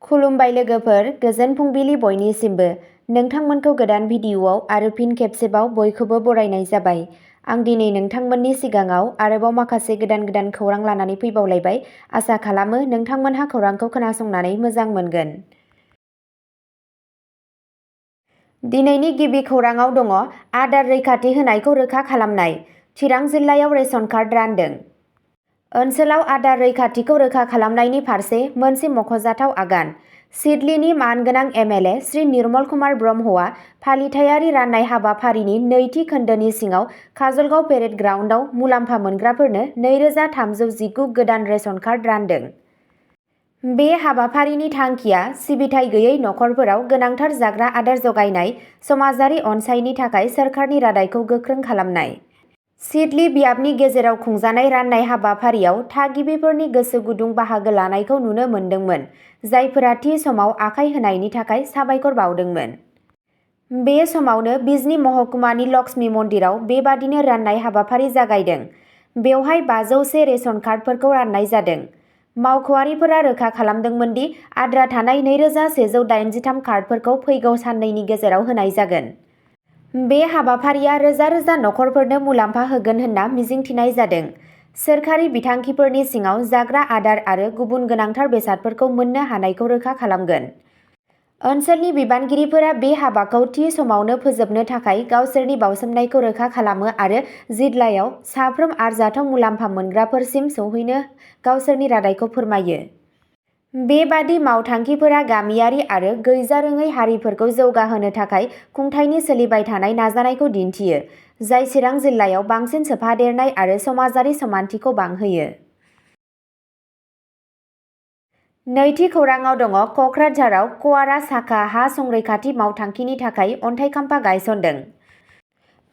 खुलुमबाय लोगोफोर, गोजोन फुंबिलि बयनिसिमबो। नोंथांमोनखौ गोदान भिडिअ'आव आरो फिन खेबसेबाव बयखौबो बरायनाय जाबाय। आं दिनै नोंथांमोननि सिगाङाव आरोबाव माखासे गोदान खौरां लानानै फैबावलायबाय। आसा खालामो नोंथांमोनहा खौरांखौ खोनासंनानै मोजां मोनगोन। दिनैनि गिबि खौराङाव दङ आदार रैखाथि होनायखौ रोखा खालामनाय। चिरां जिल्लायाव रेशन कार्ड रानदों। ओनसोलाव आदार रैखाथिखौ रोखा खालामनायनि फारसे मोनसे मख'जाथाव आगान। सिडलीनि मानगोनां एमएलए श्री निर्मल कुमार ब्रह्मआ फालिथायारि राननाय हाबाफारिनि नैथि खोन्दोनि सिङाव काजलगाव पेरेड ग्राउन्डआव मुलाम्फा मोनग्राफोरनो 2319 गोदान रेशन कार्ड रानदों। बे हाबाफारिनि थांखिया सिबिथाय गैयै नखरफोराव गोनांथार जाग्रा आदार जगायनाय, समाजारि अनसायनि थाखाय सोरखारनि रादायखौ गोख्रों खालामनाय। सिडली बियाबनि गेजेराव खुंजानाय राननाय हाबाफारियाव थागिबिफोरनि गोसो गुदुं बाहागो लानायखौ नुनो मोन्दोंमोन, जायफोरा थि समाव आखाय होनायनि थाखाय साबायखर बावदोंमोन। बे समावनो बिजनी महकुमानि लक्ष्मी मन्दिराव बेबादिनो राननाय हाबाफारि जागायदों। बेवहाय 501 रेशन कार्डफोरखौ राननाय जादों। मावख'आरिफोरा रोखा खालामदोंमोन दि आद्रा थानाय 2183 कार्डफोरखौ फैगौ साननैनि गेजेराव होनाय जागोन। बे हाबाफारिया रोजा रोजा नखरफोरनो मुलाम्फा होगोन होनना मिजिंथिनाय जादों। सोरखारि बिथांखिफोरनि सिङाव जाग्रा आदार आरो गुबुन गोनांथार बेसादफोरखौ मोननो हानायखौ रोखा खालामगोन। ओनसोलनि बिबानगिरिफोरा बे हाबाखौ थि समावनो फोजोबनो थाखाय गावसोरनि बावसोमनायखौ रोखा खालामो आरो जिल्लायाव साफ्रोम आरजाथाव मुलाम्फा मोनग्राफोरसिम सौहैनो गावसोरनि रादायखौ फोरमायो। बेबादि मावथांखिफोरा गामियारि आरो गैजारोङै हारिफोरखौ जौगाहोनो थाखाय खुंथायनि सोलिबाय थानाय नाजानायखौ दिन्थियो, जाय चिरां जिल्लायाव बांसिन सोफादेरनाय आरो समाजारि समानथिखौ बांहोयो। नैथि खौराङाव दङ क'क्राझाराव क'वारा साखा हा संरैखाथि मावथांखिनि थाखाय अन्थाइ खाम्फा गायसनदों।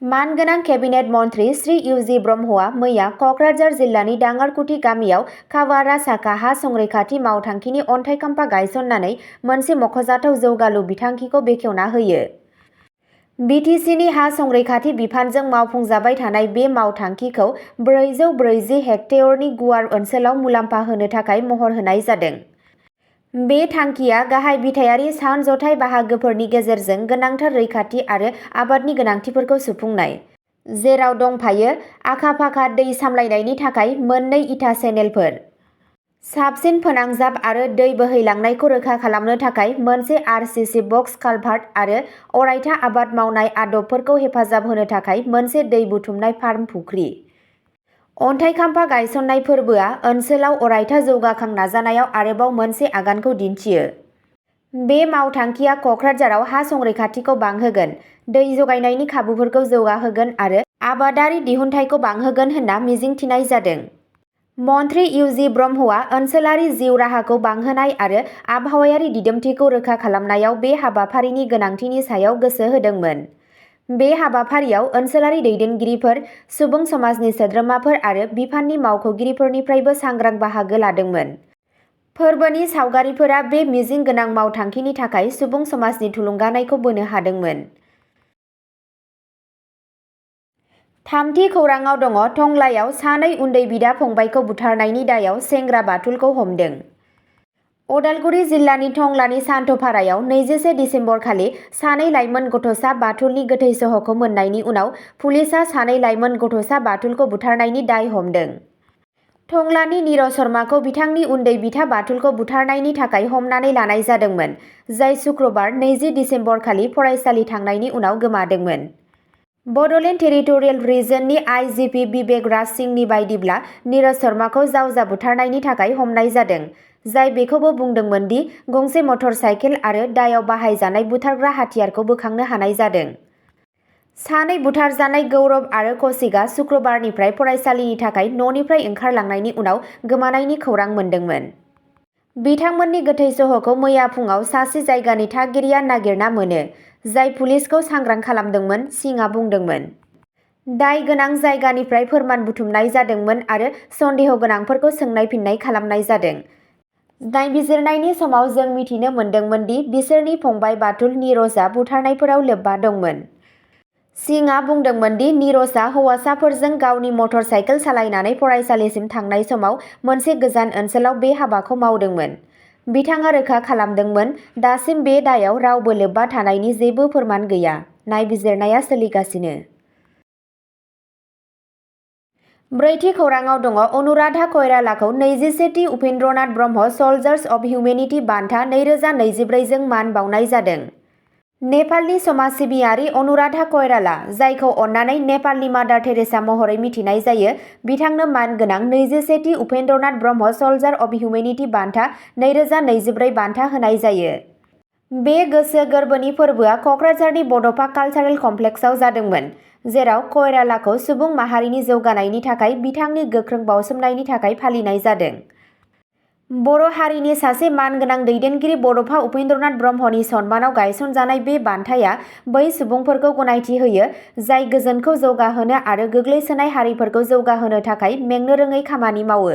मानगोनां केबिनेट मन्थ्रि श्री इउजि ब्रह्मआ मैया क'क्राझार जिल्लानि दाङारकुटी गामियाव कावारा साखा हा संरैखाथि मावथांखिनि अन्थाइ खाम्फा गायसननानै मोनसे मख'जाथाव जौगालु बिथांखिखौ बेखेवना होयो। बिटिसिनि हा संरैखाथि बिफानजों मावफुंजाबाय थानाय बे मावथांखिखौ 440 हेक्टेयरनि गुवार ओनसोलाव मुलाम्फा होनो थाखाय महर होनाय जादों। बे थांखिया गाहाय बिथायारि सानज'थाय बाहागोफोरनि गेजेरजों गोनांथार रैखाथि आरो आबादनि गोनांथिफोरखौ सुफुंनाय, जेराव दंफायो आखा-फाखा दै सामलायनायनि थाखाय मोननै इथा चेनेलफोर, साबसिन फोनांजाब आरो दै बोहैलांनायखौ रोखा खालामनो थाखाय मोनसे आरसिसि बक्स कालभार्ट आरो अरायथा आबाद मावनाय आदबफोरखौ हेफाजाब होनो थाखाय मोनसे दै बुथुमनाय फार्म फुख्रि। अन्थाइ खाम्फा गायसननाय फोरबोआ ओनसोलाव अरायथा जौगाखां नाजानायाव आरोबाव मोनसे आगानखौ दिन्थियो। बे मावथांखिया क'क्राझाराव हा संरैखाथिखौ बांहोगोन, दै जगायनायनि खाबुफोरखौ जौगाहोगोन आरो आबादारि दिहुनथायखौ बांहोगोन होनना मिजिंथिनाय जादों। मन्थ्रि इउजि ब्रह्मआ ओनसोलारि जिउ राहाखौ बांहोनाय आरो आबहावायारि दिदोमथिखौ रोखा खालामनायाव बे हाबाफारिनि गोनांथिनि सायाव गोसो होदोंमोन। बे हाबाफारियाव ओनसोलारि दैदेनगिरिफोर, सुबुं समाजनि सोद्रोमाफोर आरो बिफाननि मावख'गिरिफोरनिफ्रायबो सांग्रां बाहागो लादोंमोन। फोरबोनि सावगारिफोरा बे मिजिं गोनां मावथांखिनि थाखाय सुबुं समाजनि थुलुंगानायखौ बोनो हादोंमोन। थामथि खौराङाव दङ टंलायाव सानै उन्दै बिदा-फंबायखौ बुथारनायनि दायाव सेंग्रा बाथुलखौ हमदों। उदालगुरि जिल्लानि टंलानि सान्थ'पारायाव 21 दिसेम्बरखालि सानै लाइमोन गथ'सा बाथुलनि गोथै सह'खौ मोननायनि उनाव पुलिसआ सानै लाइमोन गथ'सा बाथुलखौ बुथारनायनि दाय हमदों। टंलानि नीरज शर्माखौ बिथांनि उन्दै बिदा बाथुलखौ बुथारनायनि थाखाय हमनानै लानाय जादोंमोन, जाय शुक्रबार 20 दिसेम्बरखालि फरायसालि थांनायनि उनाव गोमादोंमोन। बड'लेण्ड टेरिटरियेल रिजननि आइजिपि बिबेक राज सिंहनि बायदिब्ला नीरज शर्माखौ जावजा बुथारनायनि थाखाय हमनाय जादों, जाय बेखौबो बुंदोंमोन दि गंसे मटर साइकेल आरो दायाव बाहायजानाय बुथारग्रा हाथियारखौ बोखांनो हानाय जादों। सानै बुथारजानाय गौरब आरो कौशिकआ शुक्रबारनिफ्राय फरायसालिनि थाखाय न'निफ्राय ओंखारलांनायनि उनाव गोमानायनि खौरां मोन्दोंमोन। बिथांमोननि गोथै सह'खौ मैया फुङाव सासे जायगानि थागिरिया नागिरना मोनो, जाय पुलिसखौ सांग्रां खालामदोंमोन, सिंहआ बुंदोंमोन। दाय गोनां जायगानिफ्राय फोरमान बुथुमनाय जादोंमोन आरो सन्देह गोनांफोरखौ सोंनाय-फिननाय खालामनाय जादों। नायबिजिरनायनि समाव जों मिथिनो मोन्दोंमोन दि बिसोरनि फंबाय बाथुल नीरजआ बुथारनायफोराव लोब्बा दंमोन। सिंहआ बुंदोंमोन दि नीरजआ हौवासाफोरजों गावनि मटर साइकेल सालायनानै फरायसालिसिम थांनाय समाव मोनसे गोजान ओनसोलाव बे हाबाखौ मावदोंमोन। बिथाङा रोखा खालामदोंमोन दासिम बे दायाव रावबो लोब्बा थानायनि जेबो फोरमान गैया। नायबिजिरनाया सोलिगासिनो। ब्रैथि खौराङाव दङ अनुराधा कइरालाखौ 21थि उपेन्द्रनाथ ब्रह्म सल्जार्स अफ हिउमेनिटि बान्था 2024 जों मान बावनाय जादों। नेपालनि समाज सिबियारि अनुराधा कइराला, जायखौ अन्नानै नेपालनि मादार टेरेसा महरै मिथिनाय जायो, बिथांनो मानगोनां 21थि उपेन्द्रनाथ ब्रह्म सल्जार अफ हिउमेनिटि बान्था 2024 बान्था होनाय जायो। बे गोसो गोरबोनि फोरबोआ क'क्राझारनि बड'फा कालचारेल कमप्लेक्सआव जादोंमोन, जेराव कइरालाखौ सुबुं माहारिनि जौगानायनि थाखाय बिथांनि गोख्रों बाउसोमनायनि थाखाय फालिनाय जादों। बर' हारिनि सासे मानगोनां दैदेनगिरि बड'फा उपेन्द्रनाथ ब्रह्मनि सन्मानाव गायसनजानाय बे बान्थाया बै सुबुंफोरखौ गनायथि होयो, जाय गोजोनखौ जौगाहोनो आरो गोग्लैसोनाय हारिफोरखौ जौगाहोनो थाखाय मेंनो रोङै खामानि मावो।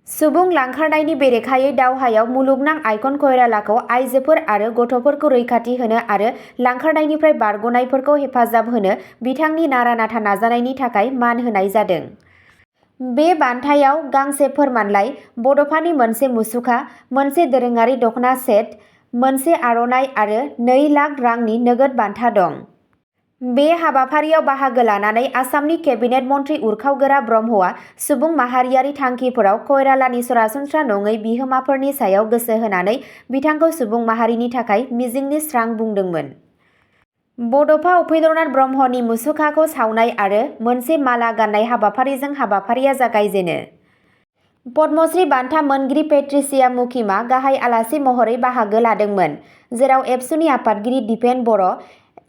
सुबुं लांखारनायनि बेरेखायै दावहायाव मुलुगनां आइकन कइरालाखौ आइजोफोर आरो गथ'फोरखौ रैखाथि होनो आरो लांखारनायनिफ्राय बारग'नायफोरखौ हेफाजाब होनो बिथांनि नारा-नाथा नाजानायनि थाखाय मान होनाय जादों। बे बान्थायाव गांसे फोरमानलाइ, बड'फानि मोनसे मुसुखा, मोनसे दोरोङारि दख'ना सेट, मोनसे आर'नाइ आरो 2 लाख रांनि नोगोद बान्था दं। बे हाबाफारियाव बाहागो लानानै आसामनि केबिनेट मन्त्रि उरखावगोरा ब्रह्मआ सुबुं माहारियारि थांखिफोराव कइरालानि सरासनस्रा नङै बिहोमाफोरनि सायाव गोसो होनानै बिथांखौ सुबुं माहारिनि थाखाय मिजिंनि स्रां बुंदोंमोन। बड'फा उपेन्द्रनाथ ब्रह्मनि मुसुखाखौ सावनाय आरो मोनसे माला गाननाय हाबाफारिजों हाबाफारिया जागायजेनो। पद्मश्री बान्था मोनगिरि पेट्रिसिया मुकिमआ गाहाय आलासि महरै बाहागो लादोंमोन, जेराव एबसुनि आफादगिरि दिपेन बर',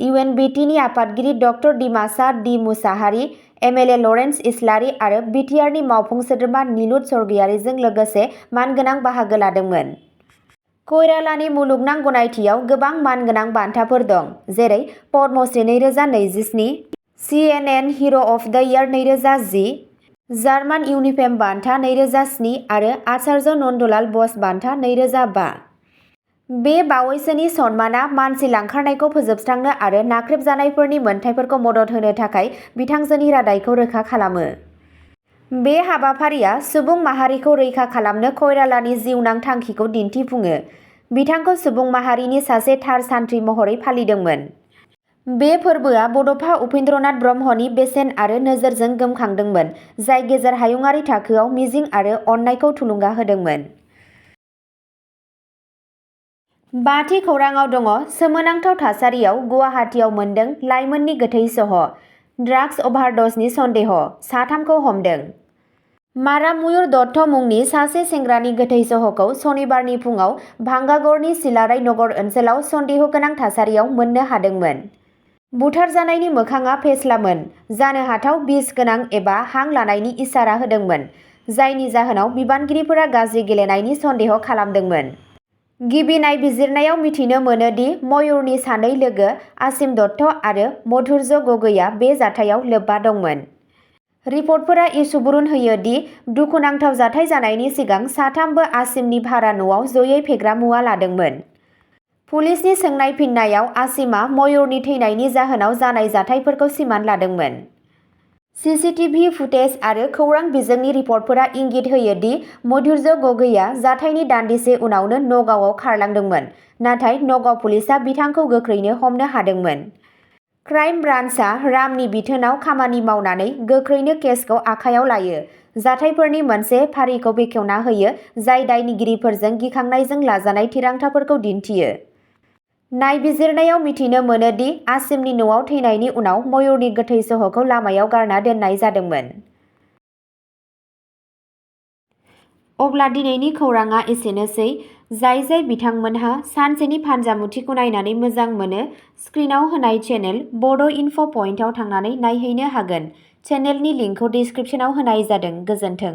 इउएनबिटिनि आफादगिरि ड डिमासा डी मुसाहारि, एमएलए लरेन्स इस्लारि आरो बिटिआरनि मावफुं सोद्रोमा निलुत स्वरगयारीजों लोगोसे मानगोनां बाहागो लादोंमोन। कइरालानि मुलुगनां गनायथियाव गोबां मानगोनां बान्थाफोर दं, जेरै पद्मश्री 2027, CNN हिर' अफ द इयार 2010, जार्मान इउनिफेम बान्था 2007 आरो आचार्य नन्दलाल बस बान्था 2005। बे बावैसोनि सन्माना मानसि लांखारनायखौ फोजोबस्रांनो आरो नाख्रेबजानायफोरनि मोनथायफोरखौ मदद होनो थाखाय बिथांजोनि रादायखौ रोखा खालामो। बे हाबाफारिया सुबुं माहारिखौ रैखा खालामनो कइरालानि जिउनां थांखिखौ दिन्थिफुङो। बिथांखौ सुबुं माहारिनि सासे थार सान्थ्रि महरै फालिदोंमोन। बे फोरबोआ बड'फा उपेन्द्रनाथ ब्रह्मनि बेसेन आरो नोजोरजों गोमखांदोंमोन, जाय गेजेर हायुंआरि थाखोआव मिजिं आरो अननायखौ थुलुंगा होदोंमोन। बाथि खौराङाव दङ सोमोनांथाव थासारियाव गुवाहाटीआव मोनदों लाइमोननि गोथै सह', ड्राग्स अभारड'जनि सन्देह, 3खौ हमदों। मारामुयुर दत्त मुंनि सासे सेंग्रानि गोथै सह'खौ सनिबारनि फुङाव भांगागड़नि सिलाराय नगर ओनसोलाव सन्देह गोनां थासारियाव मोननो हादोंमोन। बुथारजानायनि मोखांआ फेस्लामोन, जानो हाथाव बिस गोनां एबा हां लानायनि इसारा होदोंमोन, जायनि जाहोनाव बिबानगिरिफोरा गाज्रि गेलेनायनि सन्देह खालामदोंमोन। गिबि नायबिजिरनायाव मिथिनो मोनो दि मयुरनि सानै लोगो आसिम दत्त आरो मधुर्य गगैआ बे जाथायाव लोब्बा दंमोन। रिपर्टफोरा सुबुरुन होयो दि दुखुनांथाव जाथाय जानायनि सिगां साथामबो आसिमनि भारा न'आव जयै फेग्रा मुवा लादोंमोन। पुलिसनि सोंनाय फिननायाव आसिमआ मयुरनि थैनायनि जाहोनाव जानाय जाथायफोरखौ सिमान लादोंमोन। सीसीटीवी फुटेज आरो खौरां बिजोंनि रिपर्टफोरा इंगित होयो दि मधुर्य गगैआ जाथायनि दान्दिसे उनावनो नगावआव खारलांदोंमोन, नाथाय नगाव पुलिसआ बिथांखौ गोख्रैनो हमनो हादोंमोन। क्राइम ब्रान्चआ रामनि बिथोनाव खामानि मावनानै गोख्रैनो केसखौ आखायाव लायो, जाथायफोरनि मोनसे फारिखौ बेखेवना होयो जाय दायनिगिरिफोरजों गिखांनायजों लाजानाय थिरांथाफोरखौ दिन्थियो। नायबिजिरनायाव मिथिनो मोनो दि आसिमनि न'आव थैनायनि उनाव मयुरनि गोथै सह'खौ लामायाव गारना दोननाय जादोंमोन। अब्ला दिनैनि खौराङा एसेनोसै। जाय बिथांमोनहा सानसेनि फानजामुथिखौ नायनानै मोजां मोनो, स्क्रिनाव होनाय चेनेल बड' इनफ' पइन्टआव थांनानै नायहैनो हागोन। चेनेलनि लिंकखौ डिस्क्रिप्शनाव होनाय जादों। गोजोन्थों।